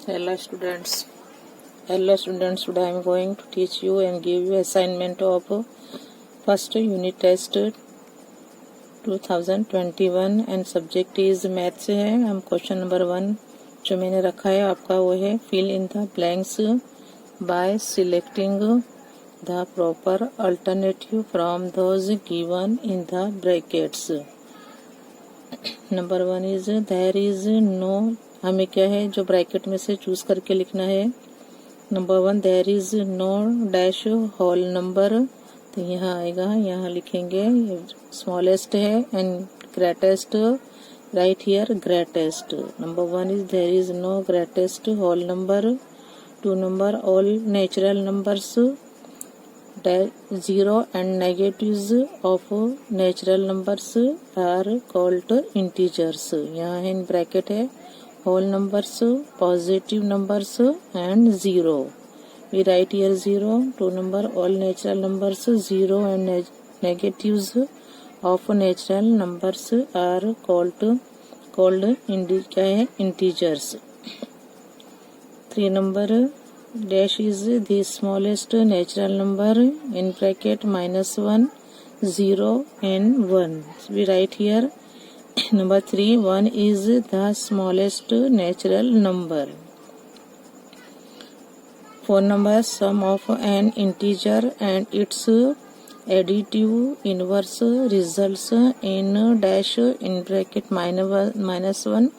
Hello students. Today I am going to teach you and give you assignment of first unit test 2021 and subject is math से है. हम question number 1 जो मैंने रखा है आपका वो है fill in the blanks by selecting the proper alternative from those given in the brackets. Number 1 is there is no, हमें क्या है जो ब्रैकेट में से चूज करके लिखना है. Number 1 there is no dash whole number, तो यहाँ आएगा, यहाँ लिखेंगे स्मॉलेस्ट है and greatest, right here greatest. Number 1 is there is no greatest whole number. 2 number all natural numbers, zero and negatives of natural numbers are called integers. यहाँ है bracket है whole numbers, positive numbers and zero. We write here 0. 2 number all natural numbers, zero and negatives of natural numbers are called integers. 3 number dash is the smallest natural number in bracket -1, 0 and 1. We write here number 3 1 is the smallest natural number. 4 number sum of an integer and its additive inverse results in dash in bracket -1,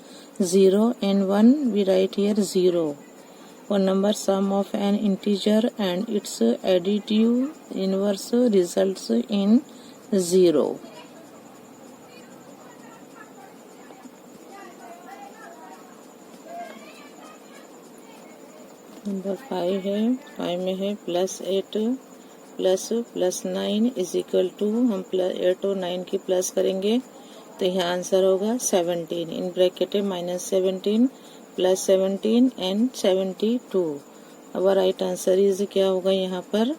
0 and 1. We write here 0. 1 number sum of an integer and its additive inverse results in 0. Number 5 है, 5 में है +8 plus 9 is equal to, हम +8 और 9 की plus करेंगे तो यहाँ answer होगा 17. इन ब्रैकेट है -17 +17 एंड 72. अब राइट आंसर इज क्या होगा, यहाँ पर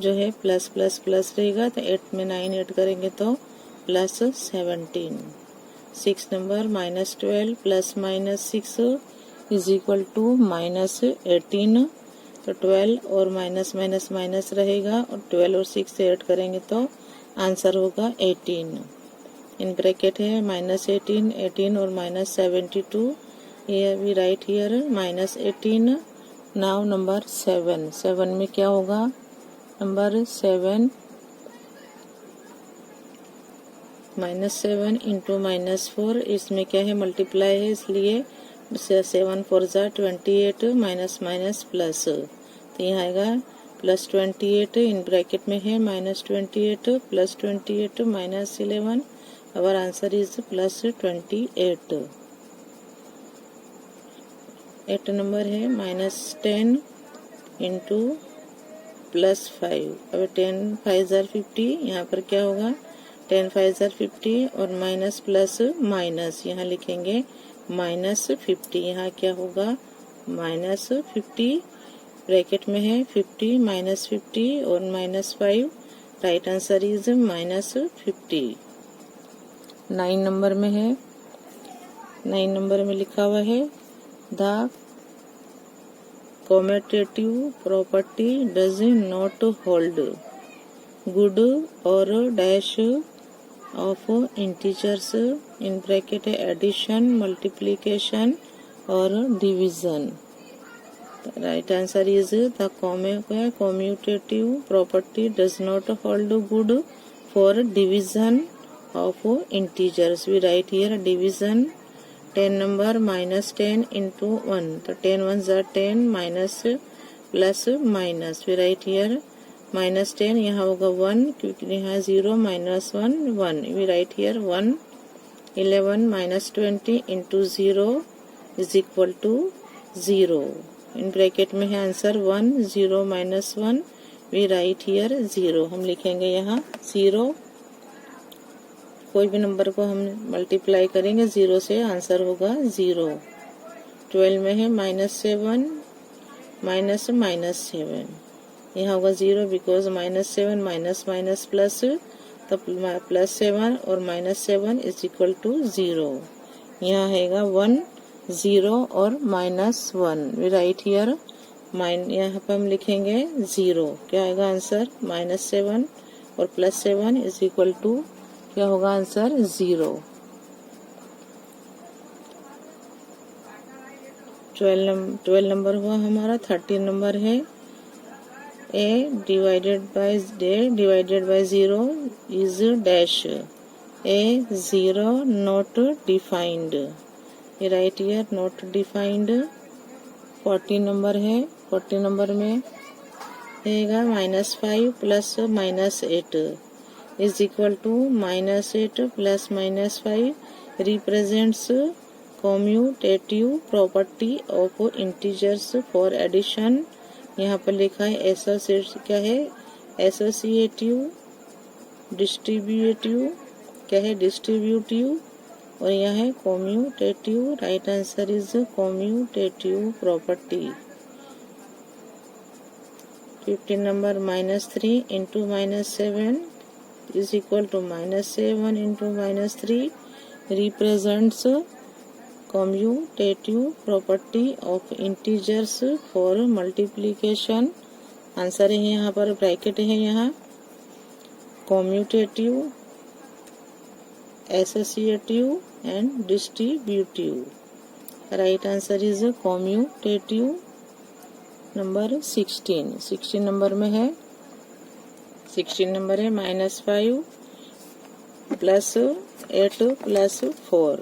जो है प्लस प्लस प्लस रहेगा तो 8 में 9 ऐड करेंगे तो +17. 6 नंबर -12 +-6 इज इक्वल टू -18. तो 12 और माइनस रहेगा और 12 और 6 से ऐड करेंगे तो आंसर होगा 18. इन ब्रैकेट है -18, 18 और -72. ये we write here -18. Now number 7 में क्या होगा, नंबर 7 -7 इंटू -4, इसमें क्या है मल्टीप्लाई है इसलिए 7 4 ज़ा 28 माइनस प्लस, तो यहाँ आएगा +28. इन ब्रैकेट में है -28 +28 -11. Our answer is +28. 8 नंबर है -10 इंटू +5. अब 10 5 ज़ा 50, यहाँ पर क्या होगा 10 5 ज़ा 50 और माइनस प्लस माइनस, यहाँ लिखेंगे -50. यहाँ क्या होगा -50, ब्रैकेट में है 50 -50 और -5. Right answer is -50. 9 नंबर में है, 9 नंबर में लिखा हुआ है the commutative property does not hold good और dash of integers, in bracket है एडिशन, मल्टीप्लिकेशन और division. Right answer is the commutative property does not hold good for division of integers. We write here division. 10 number -10 into 1, तो 10 1 ज़ा 10 minus plus minus. We write here -10, यहाँ होगा 1 क्योंकि यहाँ 0 -1 1. We write here 1. 11 -20 into 0 is equal to 0. In bracket में है answer 1 0 -1. We write here 0. हम लिखेंगे यहाँ 0. कोई भी नंबर को हम मल्टीप्लाई करेंगे 0 से, आंसर होगा 0. 12 में है -7 -7, यहाँ होगा 0 बिकॉज -7 माइनस प्लस, तो +7 और -7 इज इक्वल टू 0. यहाँ आएगा 1 0 और -1। वी राइट हियर यहाँ पर हम लिखेंगे 0। क्या आएगा आंसर? -7 और +7 इज इक्वल टू क्या होगा आंसर? 0। 12 नंबर हुआ हमारा। 13 नंबर है a divided by 0 is dash a 0 not defined। ये write here not defined. 14 number है। 14 नंबर में रहेगा -5 plus -8 is equal to -8 plus -5 represents commutative property of integers for addition. यहाँ पर लिखा है एसोसिएट क्या है? एसोसिएटिव, डिस्ट्रीब्यूटिव क्या है? डिस्ट्रीब्यूटिव। और यह है commutative. Right answer is commutative property. 15 number -3 into -7 is equal to -7 into -3 represents commutative property of integers for multiplication. Answer है यहाँ पर ब्रैकेट है यहाँ commutative, associative and distributive. Right answer is commutative. Number 16 number में है। 16 number है -5 plus 8 plus 4।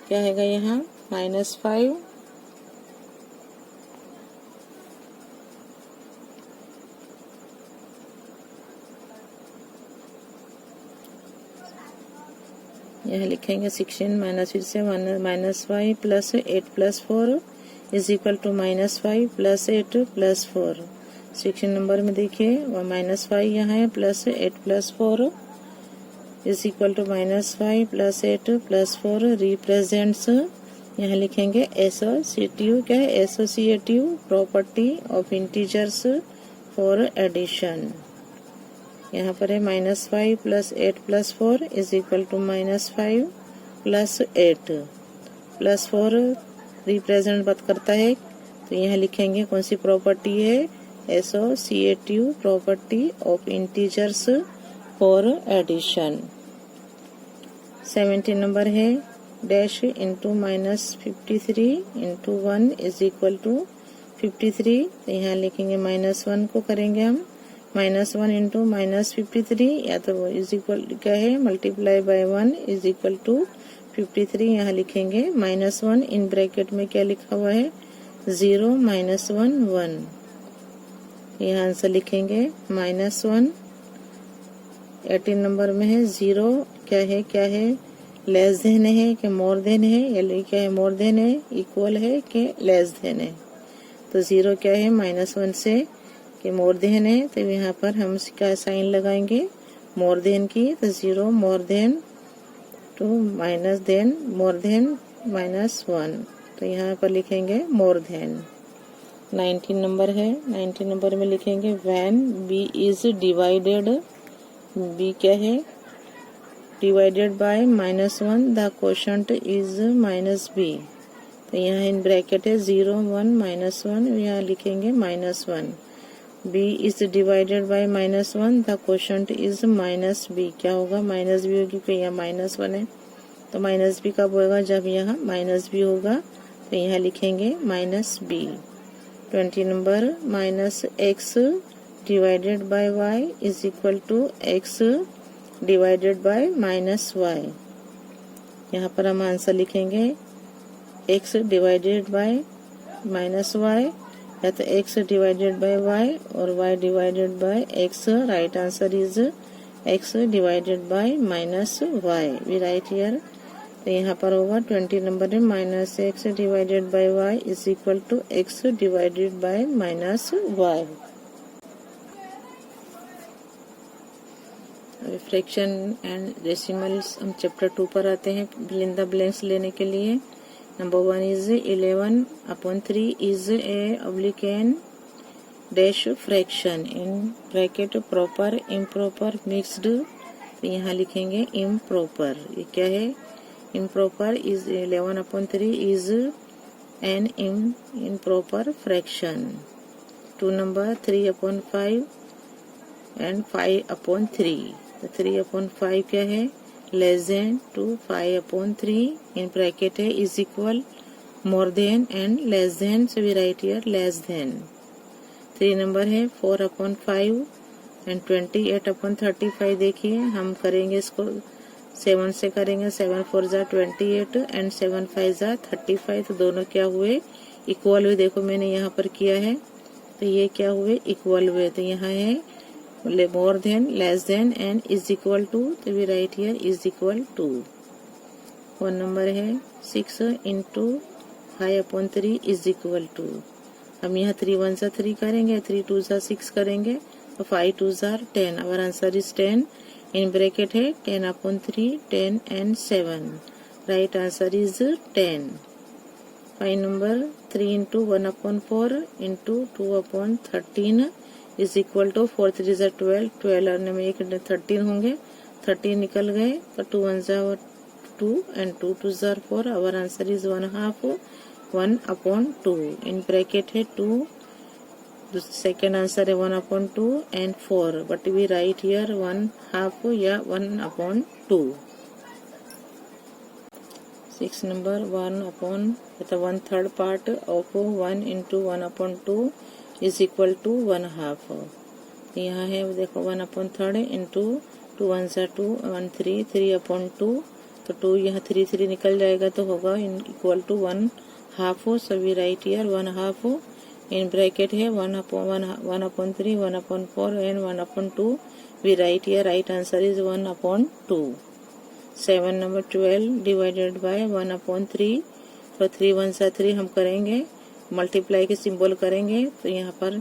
क्या है यहाँ? -5 यहाँ लिखेंगे 16 माइनस फिर से -5 plus 8 plus 4 is equal to -5 plus 8 plus 4। 16 number में देखिए -5 यहाँ है plus 8 plus 4 is equal to -5 plus 8 plus 4 represents यहाँ लिखेंगे एसोसिएटिव क्या है? Associative property of integers for addition. यहाँ पर है -5 plus 8 plus 4 is equal to -5 plus 8 plus 4 represent बात करता है। तो यहाँ लिखेंगे कौन सी प्रॉपर्टी है? Associative property of integers for addition. 17 number है dash into -53 into 1 is equal to 53। तो यहाँ लिखेंगे -1 को करेंगे हम -1 इंटू -53 या तो इज इक्वल क्या है? Multiply by 1 is equal to 53। यहाँ लिखेंगे -1 इन ब्रैकेट में क्या लिखा हुआ है? 0 -1 1। यहाँ आंसर लिखेंगे -1। 18 नंबर में है 0 क्या है? लेस देन है कि मोर देन है? या क्या है? मोर देन है, इक्वल है कि लेस देन है? तो 0 क्या है? -1 से कि मोर देन है। तो यहाँ पर हम क्या साइन लगाएंगे? मोर देन की। तो 0 more than two minus than more than -1। तो यहाँ पर लिखेंगे मोर देन। 19 नंबर है। 19 नंबर में लिखेंगे when b is divided, b क्या है? Divided by -1 the quotient is -b। तो यहाँ इन ब्रैकेट है 0 1 -1। यहाँ लिखेंगे -1। b is divided by -1 the quotient is -b। क्या होगा? -b होगी क्योंकि यहाँ -1 है। तो -b कब होगा? जब यहाँ -b होगा। तो यहाँ लिखेंगे -b। 20 number -x divided by y is equal to x divided by -y। यहाँ पर हम आंसर लिखेंगे x डिवाइडेड बाय -y या तो x डिवाइडेड बाय y और y divided by x। Right answer is x divided by -y। We write here. तो यहाँ पर होगा 20 नंबर में -x divided by y is equal to x divided by -y। Fraction and decimals हम chapter 2 पर आते हैं फिल इन द ब्लैंक्स लेने के लिए। नंबर 1 इज 11/3 इज ए ऑब्लिकेन dash fraction in bracket proper improper mixed. तो यहाँ लिखेंगे इम्प्रॉपर। ये क्या है? improper is 11/3 is an improper fraction. 2 number 3/5 and 5/3. तो 3/5 क्या है, less than to 5/3 in bracket है is equal more than and less than, so we write here less than. 3 number है 4/5 एंड 28/35. देखिए हम करेंगे इसको 7 से करेंगे, 7 4 जा 28 एंड 7 5 जा 35. तो दोनों क्या हुए, इक्वल हुए. देखो मैंने यहाँ पर किया है तो ये क्या हुए, इक्वल हुए. तो यहाँ है more than, less than and is equal to, तो we write here is equal to. 1 number है 6 इंटू 5/3 इज इक्वल टू. हम यहाँ 3 1 जा 3 करेंगे, 3 2 जा 6 करेंगे, तो 5 2 जा 10. Our answer is 10. In bracket है 10/3 10 and 7. Right answer is 10. 5 number 3 into 1/4 into 2/13 is equal to 4 3 जा 12. 12 में एक 13 होंगे, 13 निकल गए, तो 2 1 जा 2 एंड 2 2 जा 4. Our answer is 1/2 1/2. In bracket है 2. सेकेंड आंसर है 1/2 and 4, but we write here 1/2 या 1/2. 6 number 1/3 part of 1 into 1/2 is equal to 1/2. यहाँ है देखो 1/3 इंटू 2 1 जा 2 1 3 3/2. तो 2 यहाँ 3 3 निकल जाएगा, तो होगा equal to 1/2. So we write here 1/2. In bracket है 1/3 1/4 and 1/2. We write here right answer is 1/2. 7 number 12 divided by 1/3. तो 3 1 जा 3 हम करेंगे, मल्टीप्लाई के सिंबल करेंगे, तो यहाँ पर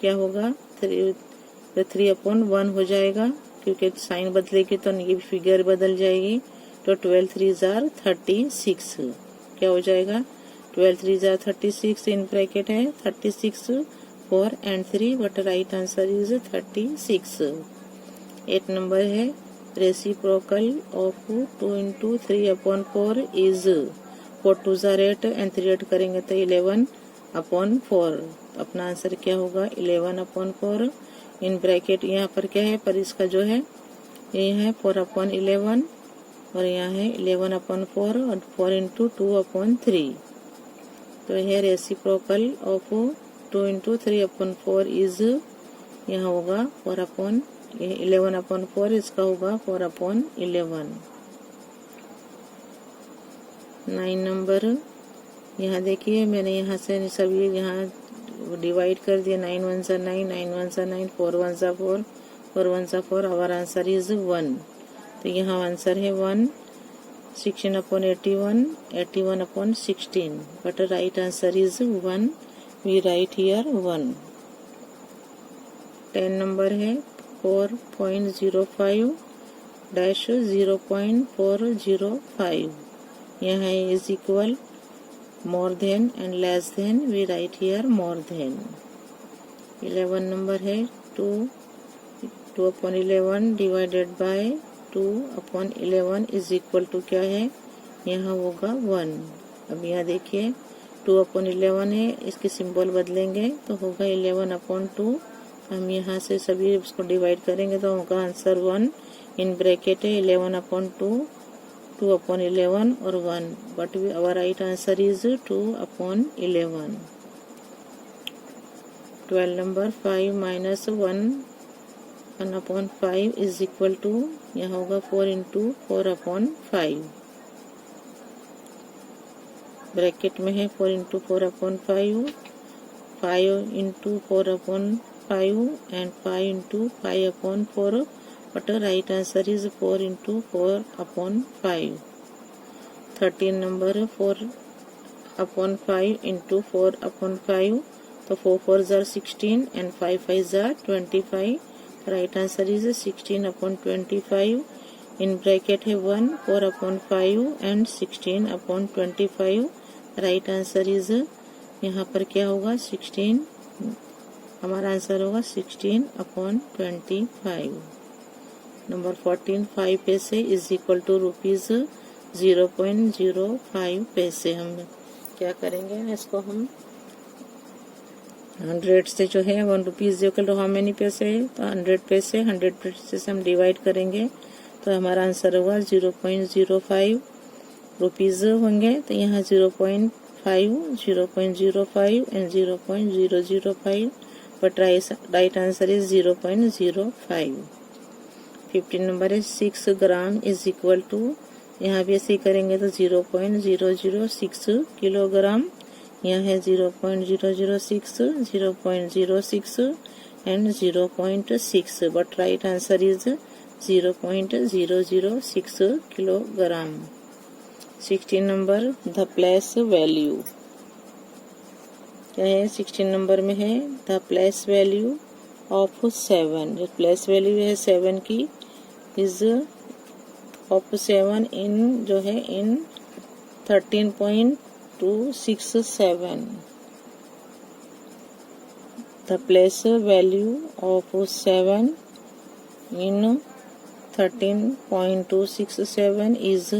क्या होगा, 3/1 हो जाएगा, क्योंकि साइन बदलेगी तो ये फिगर बदल जाएगी. तो 12 3 जार 36 क्या हो जाएगा, 12 3 जार 36. इन ब्रैकेट है 36 4 and 3, but right answer is 36. 8 number है रेसिप्रोकल ऑफ 2 इंटू 3/4 इज 4 2 जार 8 एंड 3 8 करेंगे तो 11/4. अपना आंसर क्या होगा, 11/4. इन ब्रैकेट यहाँ पर क्या है, पर इसका जो है ये है 4/11 और यहाँ है 11/4 और 4 इंटू 2/3. तो है रेसिप्रोकल ऑफ 2 इंटू 3/4 इज, यहाँ होगा 11/4, इसका होगा 4/11. 9 नंबर यहाँ देखिए मैंने यहाँ से सभी यहाँ डिवाइड कर दिया. 9 1 जा 9 9 1 जा 9 4 1 जा 4 4 1 जा 4. Our answer is 1. तो यहाँ आंसर है 1. 16/81 81/16, but right answer is 1. We write here 1. 10 number है 4.05-0.405. यहाँ है is equal more than and less than. We write here more than. 11 number है 2/11 divided by 2/11 is equal to क्या है, यहाँ होगा 1. अब यहाँ देखिए 2/11 है, इसके सिंबल बदलेंगे तो होगा 11/2. हम यहाँ से सभी उसको डिवाइड करेंगे तो होगा आंसर 1. इन ब्रैकेट है 11/2 2/11 और 1, but our right answer is 2/11. 12 number 5 minus 1/5 is equal to, यहाँ होगा 4 इंटू 4/5. ब्रैकेट में है 4 into 4/5, 5 into 4/5 and 5 into 5/4, but right answer is 4 into 4/5. 13 number 4/5 into 4/5, तो 4 4 जार 16 एंड 5 5 जार 25. Right answer is 16/25. In bracket है 1 4/5 एंड 16/25. राइट आंसर इज, यहाँ पर क्या होगा 16, हमारा आंसर होगा 16/25. नंबर 14 5 पैसे इज इक्वल टू रुपीज 0.05 पैसे। हम क्या करेंगे, इसको हम 100 से जो है 1 rupees equal to how many paise है, तो 100 पैसे 100 पैसे से हम डिवाइड करेंगे तो हमारा आंसर होगा 0.05 रुपीज़ होंगे। तो यहाँ 0.5, 0.05 and 0.005, but right answer is 0.05। 15 number है 6 ग्राम इज इक्वल टू, यहाँ भी ऐसे ही करेंगे तो 0.006 किलोग्राम। यहाँ है 0.006, 0.06 and 0.6, but right answer is 0.006 kilogram. 16 number the place value क्या है, 16 नंबर में है द प्लेस वैल्यू ऑफ 7। जो प्लेस वैल्यू है 7 की इज ऑफ 7 इन जो है इन 13.267। The place value of 7 in 13.267 is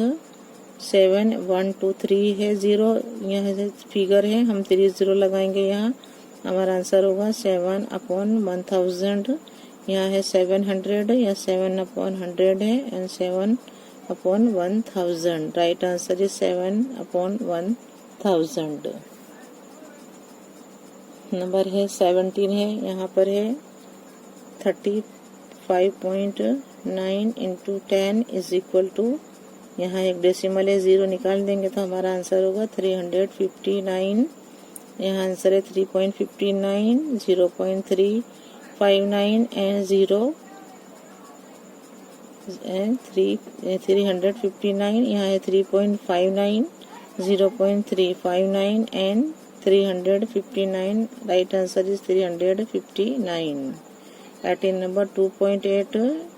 7 1 2 3 है 0, यहाँ फिगर है, हम 30 लगाएंगे। यहाँ हमारा आंसर होगा 7/1000। यहाँ है 700 या 7/100 है and 7/1000। Right answer is 7/1000। Number है 17 है, यहाँ पर है 35.9 इंटू 10 इज इक्वल टू, यहाँ एक डेसिमल है 0 निकाल देंगे तो हमारा आंसर होगा 359। यहाँ आंसर है 3.59, 0.359 एंड 0 एंड 359। यहाँ है 3.59, 0.359 and 359। Right answer is 359। 18 number 2.8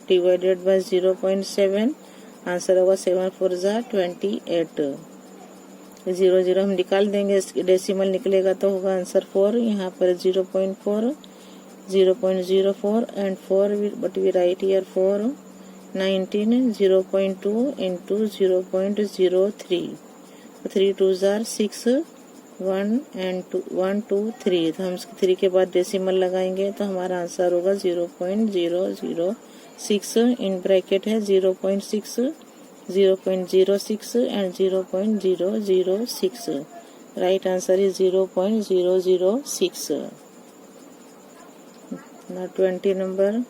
divided by 0.7, answer होगा 7 4 × 28। 0 हम निकाल देंगे, डेसिमल निकलेगा तो होगा आंसर 4। यहाँ पर 0.4, 0.04 and 4, but we write here 4। 19, 0.2 into 0.03, 3 2 × 6, 1 and 1 2 3, तो हम 3 के बाद डेसिमल लगाएंगे तो हमारा आंसर होगा 0.006। इन ब्रैकेट है 0.6, 0.06 and 0.006। Right answer is 0.006। Now 20 number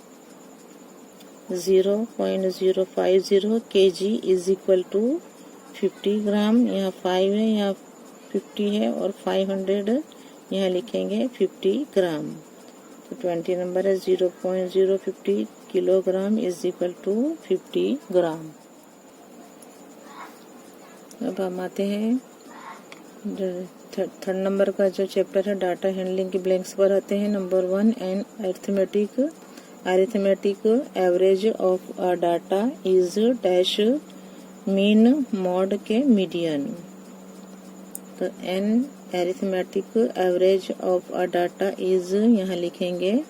0.050 kg is equal to 50 gram. यहाँ 5 है, यहाँ 50 है और 500 यहाँ लिखेंगे 50 ग्राम। तो 20 नंबर है 0.050 किलोग्राम इज इक्वल टू 50 ग्राम। अब हम आते हैं थर्ड नंबर का जो चैप्टर है डाटा हैंडलिंग के ब्लैंक्स पर आते हैं। Number 1 and arithmetic average of a data is dash mean mode के मीडियन। तो an arithmetic average of a data is, यहाँ लिखेंगे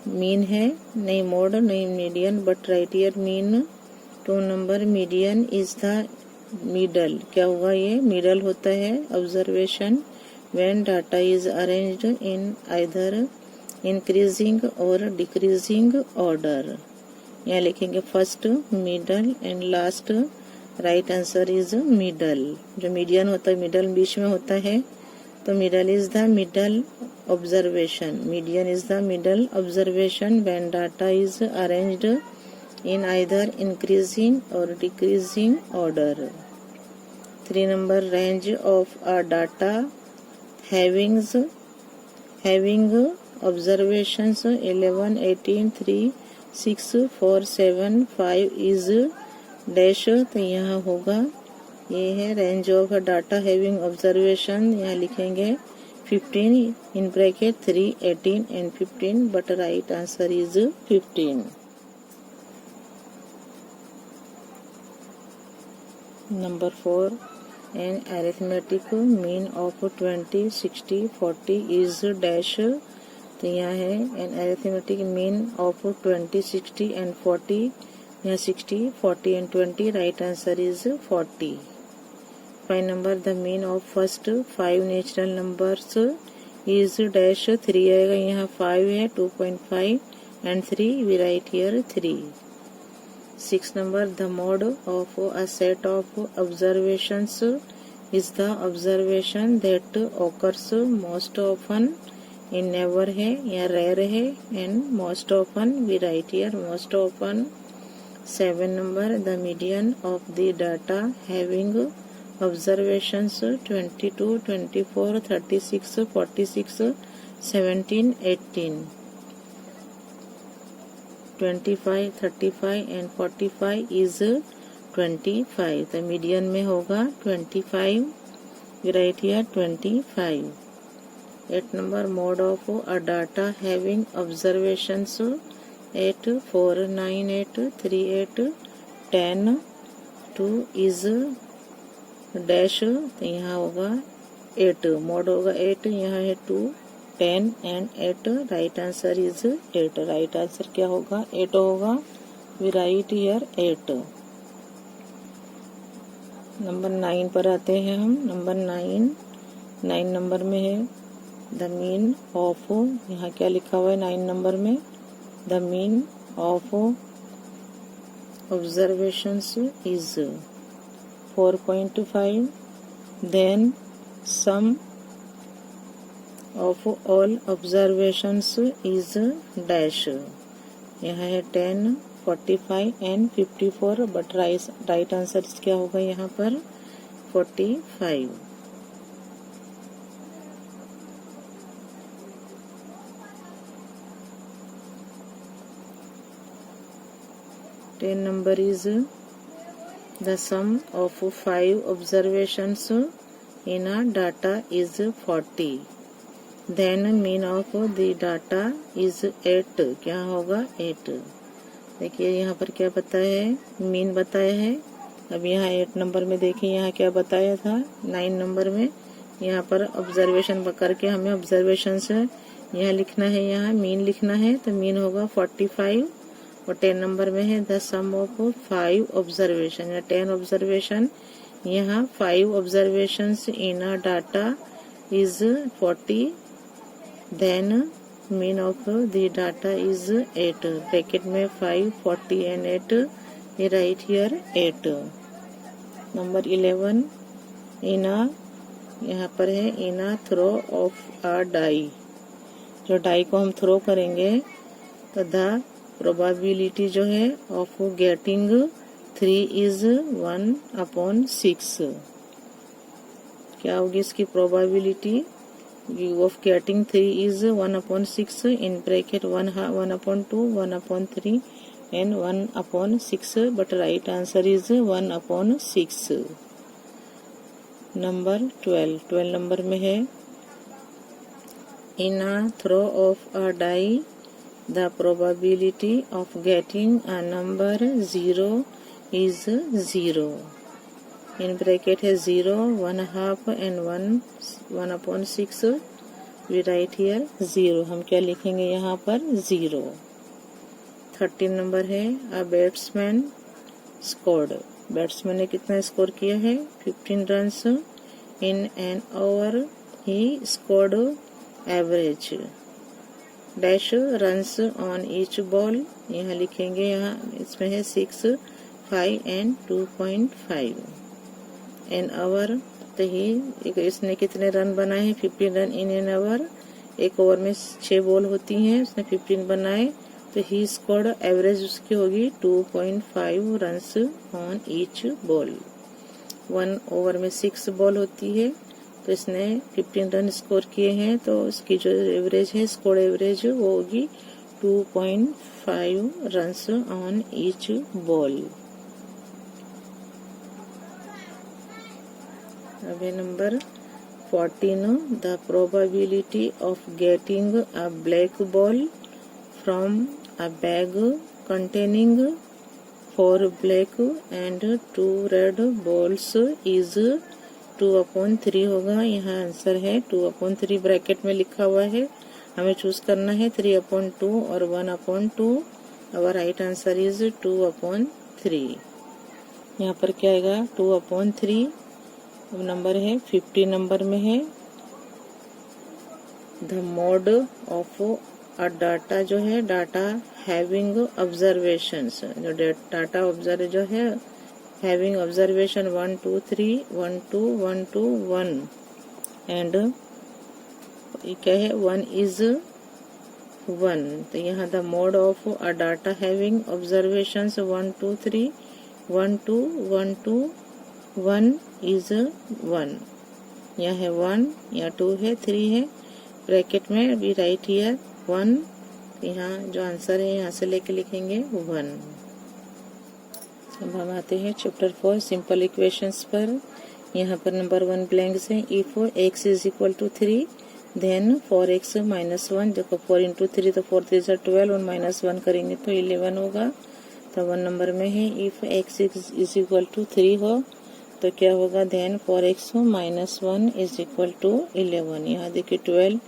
मीन है, नहीं मोड नहीं median, but right here mean. 2 नंबर मीडियन इज द मिडल। क्या होगा, ये मिडल होता है observation when data is arranged in either increasing और डिक्रीजिंग ऑर्डर। यहाँ लिखेंगे first, middle and last. Right answer is middle. जो मीडियन होता है मिडल बीच में होता है, तो middle is the middle observation. Median is the middle observation when data is arranged in either increasing or decreasing order. 3 number range of a data having observations 11, 18, 3, 6, 4, 7, 5 is dash। तो यहाँ होगा, ये है range of data having observation. यहाँ लिखेंगे 15 in bracket 3, 18 and 15, but right answer is 15। Number 4 an arithmetic mean of 20, 60, 40 is dash। तो यहाँ है an arithmetic mean of 20, 60 and 40। यहाँ 60, 40 and 20, right answer is 40। 5 number, the mean of first 5 natural numbers is dash 3 आएगा, यहाँ 5 है 2.5 and 3 we write here 3. 6 number, the mode of a set of observations is the observation that occurs most often in never है या rare है and most often we write here most often. 7 number, the median of the data having observations 22, 24, 36, 46, 17, 18, 25, 35 and 45 is 25. The median में होगा 25. We write here 25. 8 number, mode of a data having observations 8, 4, 9, 8, 3, 8, 10, 2 is dash, तो यहाँ होगा 8, mode होगा 8, यहाँ है 2, 10 and 8. Right answer is 8. Right answer क्या होगा? 8 होगा. We write here 8. नंबर 9 पर आते हैं हम. नंबर 9 नंबर में है द मीन ऑफ, यहाँ क्या लिखा हुआ है 9 नंबर में? The mean of observations is 4.5. then sum of all observations is dash. यहाँ है 10, 45 and 54 but राइट आंसर क्या होगा यहाँ पर? 45. Number is the sum of 5 observations in a data is 40. then mean of the data is 8. क्या होगा? 8. देखिए यहाँ पर क्या बताया है? मीन बताया है. अब यहाँ 8 नंबर में देखिए यहाँ क्या बताया था 9 नंबर में. यहाँ पर ऑब्जर्वेशन करके हमें ऑब्जर्वेशन से यहाँ लिखना है, यहाँ मीन लिखना है, तो मीन होगा 45. और 10 नंबर में है द सम ऑफ 5 ऑब्जर्वेशन या 10 ऑब्जर्वेशन. यहाँ 5 observation in a data is 40. Then mean of the data is 8. Bracket में 5, 40 एंड 8. ये right here 8. Number 11 in a, यहाँ पर है in a throw of a die. जो डाई को हम थ्रो करेंगे तो द प्रोबेबिलिटी जो है ऑफ गेटिंग 3 इज 1/6. क्या होगी इसकी probability of getting 3 is 1/6. In bracket 1/2, 1/3 and 1/6 but right answer is 1/6. Number 12 number में है in a throw of a die the probability of getting a number 0 is 0. in bracket है 0, 1/2 and 1/6. we write here 0. हम क्या लिखेंगे यहाँ पर? 0. 13 number है a batsman scored. Batsman ने कितना स्कोर किया है? 15 runs. in an over he scored average dash runs on each ball. यहाँ लिखेंगे, यहाँ इसमें है 6, 5 एंड 2.5. एन आवर, तो ही इसने कितने रन बनाए हैं? 15 रन इन एन आवर. एक ओवर में 6 बॉल होती हैं, उसने 15 बनाए, तो ही स्कोर्ड एवरेज उसकी होगी 2.5 runs on each ball. 1 over में 6 बॉल होती है, तो इसने 15 रन स्कोर किए हैं, तो इसकी जो एवरेज है स्कोर एवरेज वो होगी 2.5 रन्स ऑन ईच बॉल. अब number 14 the probability of getting a black ball from a bag containing 4 black and 2 red balls is 2/3 होगा. यहाँ आंसर है 2/3 ब्रैकेट में लिखा हुआ है. हमें चूज करना है 3/2 और 1/2. और राइट आंसर इज 2/3. यहाँ पर क्या आएगा? 2/3. अब नंबर है 50 नंबर में है the mode of a data जो है डाटा हैविंग ऑब्जर्वेशंस जो डाटा ऑब्जर्व जो है हैविंग ऑब्जर्वेशन 1 2 3 1 2 1 2 1 एंड क्या है 1 इज 1। तो यहाँ the mode of a data having observations 1 2 3 1 2 1 2 1 is 1। यहाँ है 1 या 2 है 3 है ब्रैकेट में अभी राइट हियर 1। यहाँ जो आंसर है यहाँ से लेके लिखेंगे 1। अब हम आते हैं चैप्टर 4 सिंपल इक्वेशंस पर। यहाँ पर नंबर 1 ब्लैंक है। If x is equal to 3 then 4x minus 1। देखो 4 इंटू 3 तो 4 3 से 12 और माइनस 1 करेंगे तो 11 होगा। तो 1 नंबर में है if x is equal to 3 हो तो क्या होगा then 4x minus 1 is equal to 11। यहाँ देखिए 12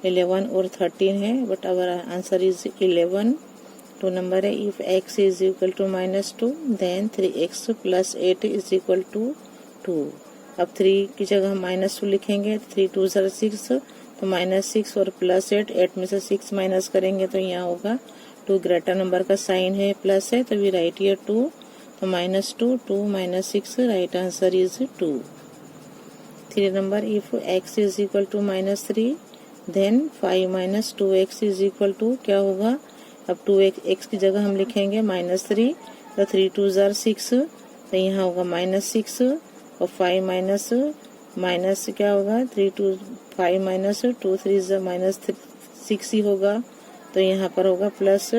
11 और 13 है but our answer is 11। 2 number है if x is equal to minus 2 then 3x plus 8 is equal to 2। अब 3 की जगह हम माइनस 2 लिखेंगे 3 2 6 तो माइनस 6 और प्लस 8 में से 6 माइनस करेंगे तो यहाँ होगा 2 ग्रेटर नंबर का साइन है प्लस है तो वी राइट हियर 2। तो minus 2 2 minus 6 right answer is 2। 3 number if x is equal to minus 3 then 5 minus 2x is equal to क्या होगा। अब 2x की जगह हम लिखेंगे माइनस 3 तो 3 2 6 तो यहाँ होगा माइनस 6 और 5 माइनस क्या होगा 3 2 5 माइनस 2 3 माइनस 6 ही होगा। तो यहाँ पर होगा प्लस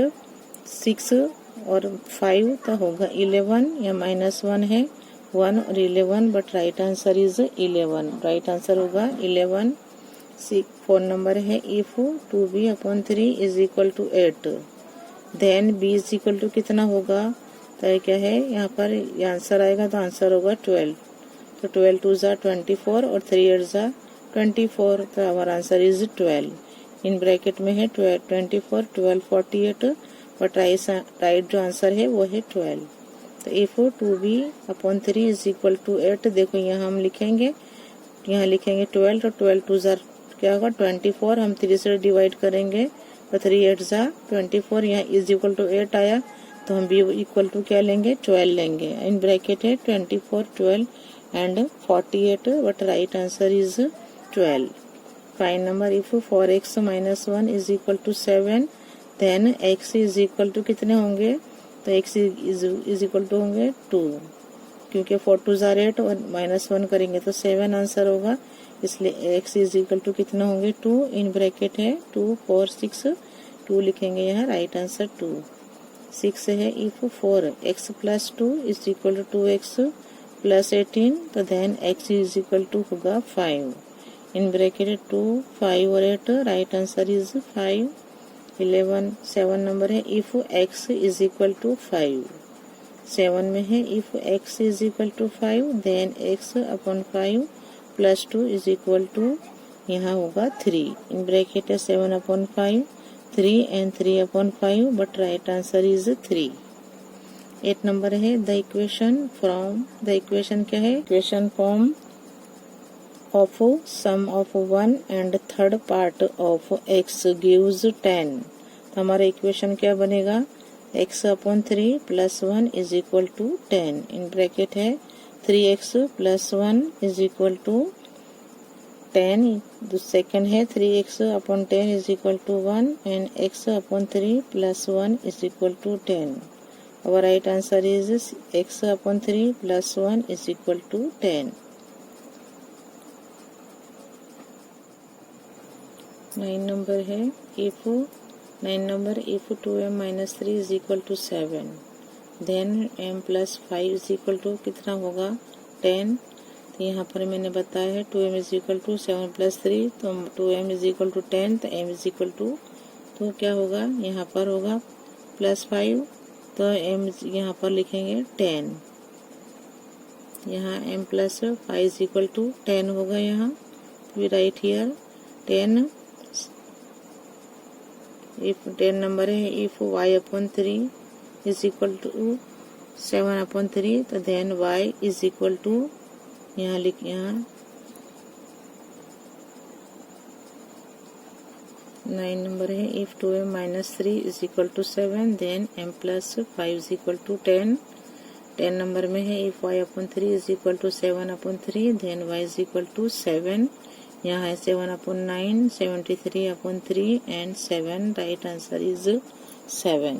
6 और 5 तो होगा 11 या माइनस 1 है 1 और 11 but right answer is 11। Right answer होगा 11। 4 नंबर है if 2b/3 is equal to 8 then b is equal to कितना होगा। तो क्या है यहाँ पर आंसर आएगा तो आंसर होगा 12। तो 12 2 24 और 3 8 24 तो हमारा आंसर इज 12। इन ब्रैकेट में है 24 12 48 बट राइट जो आंसर है वो है 12। तो if 2b/3 is equal to 8 देखो यहाँ हम लिखेंगे 12 तो 12 2 क्या होगा 24 हम 3 से डिवाइड करेंगे तो 3 8 24 यहाँ इज इक्वल टू 8 आया तो हम b इक्वल टू क्या लेंगे 12 लेंगे। इन ब्रैकेट है 24 12 and 48 but right answer is 12। 5 number if 4x minus 1 is equal to 7 then x is equal to कितने होंगे। तो x इज इक्वल टू होंगे 2 क्योंकि 4 2 8 और माइनस 1 करेंगे तो 7 आंसर होगा इसलिए x इज इक्वल टू कितना होंगे 2। इन ब्रैकेट है 2 4 6 2 लिखेंगे यहाँ राइट आंसर 2। 6 है if 4x plus 2 is equal to 2x plus 18 तो then x is equal to होगा 5। इन ब्रैकेट 2 5 और 8 राइट आंसर इज 5। 11 7 नंबर है if x is equal to 5। 7 में है if x is equal to 5 then x/5 plus 2 is equal to यहाँ होगा 3। In bracket है 7/5 3 and 3/5 but right answer is 3। 8 number है the equation क्या है equation form of sum of 1 and third part of x gives 10। तो हमारा equation क्या बनेगा x/3 plus 1 is equal to 10। In bracket है 3x plus 1 is equal to 10। Second है 3x/10 is equal to 1 and x/3 plus 1 is equal to 10। Our right answer is x/3 plus 1 is equal to 10. 9 number है if 2m minus 3 is equal to 7 then m plus 5 is equal to कितना होगा 10। तो यहाँ पर मैंने बताया है 2m is equal to 7 plus 3 तो 2m is equal to 10 तो m is equal to तो क्या होगा यहाँ पर होगा प्लस 5 तो m यहाँ पर लिखेंगे 10। यहाँ m plus 5 is equal to 10 होगा। यहाँ we write here 10। If 10 number है if y/3 is equal to 7/3 तो then y is equal to यहाँ 9 नंबर है। If 2m minus 3 is equal to 7 then m plus 5 is equal to 10। 10 number में है if y upon 3 is equal to 7 upon 3 then y is equal to 7। यहाँ है 7 upon 9, 73 upon 3 and 7। Right answer is 7।